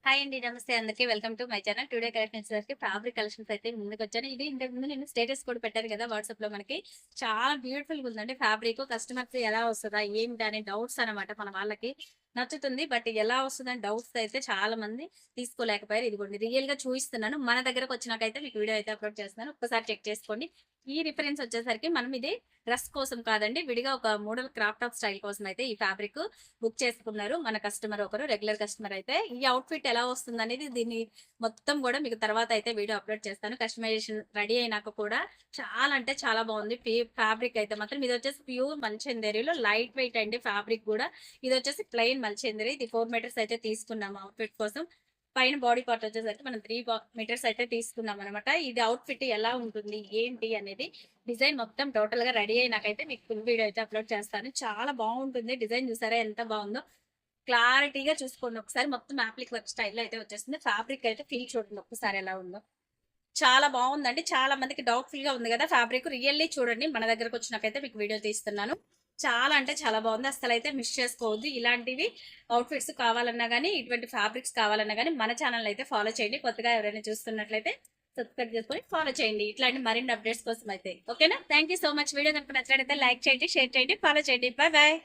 Hi అండి. నమస్తే అందరికి. Welcome to my channel. Today collections వచ్చేసరికి ఫ్యాబ్రిక్ కలెక్షన్స్ అయితే ముందుకొచ్చాను. ఇది ఇంతకు ముందు నేను స్టేటస్ కూడా పెట్టాను కదా వాట్సాప్‌లో మనకి. చాలా బ్యూటిఫుల్‌గా ఉందండి ఫ్యాబ్రిక్. కస్టమర్స్ ఎలా వస్తదా? ఏంటి అనే డౌట్స్ అనమాట మన వాళ్ళకి. నచ్చుతుంది. బట్ ఎలా వస్తదని డౌట్స్ అయితే చాలా మంది తీసుకోలేకపోయారు. ఇదిగోండి రియల్‌గా చూయిస్తున్నాను. మన దగ్గరకొచ్చినాకైతే మీకు వీడియో అయితే అప్‌లోడ్ చేస్తున్నాను. ఒక్కసారి చెక్ చేసుకోండి. ఈ రిఫరెన్స్ వచ్చేసరికి మనం ఇది డ్రెస్ కోసం కాదండి. విడిగా ఒక మోడల్ క్రాప్ టాప్ స్టైల్ కోసం అయితే ఈ ఫ్యాబ్రిక్ బుక్ చేసుకున్నారు మన కస్టమర్ ఒకరు, రెగ్యులర్ కస్టమర్ అయితే. ఈ అవుట్‌ఫిట్ ఎలా వస్తుందనేది దీన్ని మొత్తం గూడా మీకు తర్వాత అయితే వీడియో అప్‌లోడ్ చేస్తాను. కస్టమైజేషన్ రెడీ అయినాక కూడా చాలా అంటే చాలా బావుంది. ఫ్యాబ్రిక్ అయితే మాత్రం ఇదొచ్చేసి ప్యూర్ మల్చందేరిలో లైట్ వెయిట్ అండి ఫ్యాబ్రిక్ గూడా. ఇదొచ్చేసి ప్లెయిన్ మల్చందేరి. ఇది 4 మీటర్స్ అయితే తీసుకున్నాము అవుట్‌ఫిట్ కోసం. పైన బాడీ పార్ట్ వచ్చేసరికి మనం 3 మీటర్స్ అయితే తీసుకున్నామనమాట. ఇది అవుట్‌ఫిట్ ఎలా ఉంటుంది? ఏంటి? అనేది డిజైన్ మొత్తం టోటల్‌గా రెడీ అయినాకైతే మీకు ఫుల్ వీడియో అయితే అప్‌లోడ్ చేస్తాను. చాలా బావుంటుంది. డిజైన్ చూసారా ఎంత బావుందో? క్లారిటీగా చూసుకోండి ఒకసారి. మొత్తం యాప్లిక్ వర్క్ స్టైల్‌లో అయితే వచ్చేస్తుంది. ఫ్యాబ్రిక్ అయితే ఫీల్ చూడండి ఒక్కసారి ఎలా ఉందో. చాలా బావుందండి. చాలా మందికి డౌట్‌ఫుల్‌గా ఉంది గదా! ఫ్యాబ్రిక్ రియల్లీ చూడండి. మన దగ్గరకొచ్చినాకైతే మీకు వీడియో తీస్తున్నాను. చాలా అంటే చాలా బావుంది. అస్సలైతే మిస్ చేసుకోవద్దు. ఇలాంటివి అవుట్‌ఫిట్స్ కావాలన్నా గానీ, ఇటువంటి ఫ్యాబ్రిక్స్ కావాలన్నా గానీ, మన ఛానెల్‌ని అయితే ఫాలో చేయండి. కొత్తగా ఎవరైనా చూస్తున్నట్లయితే సబ్స్క్రైబ్ చేసుకొని ఫాలో చేయండి. ఇట్లాంటి మరిన్ని అప్‌డేట్స్ కోసం అయితే. ఓకేనా? Thank you so much. Video గనుక నచ్చినట్లయితే లైక్ చేయండి, షేర్ చేయండి, ఫాలో చేయండి. Bye bye.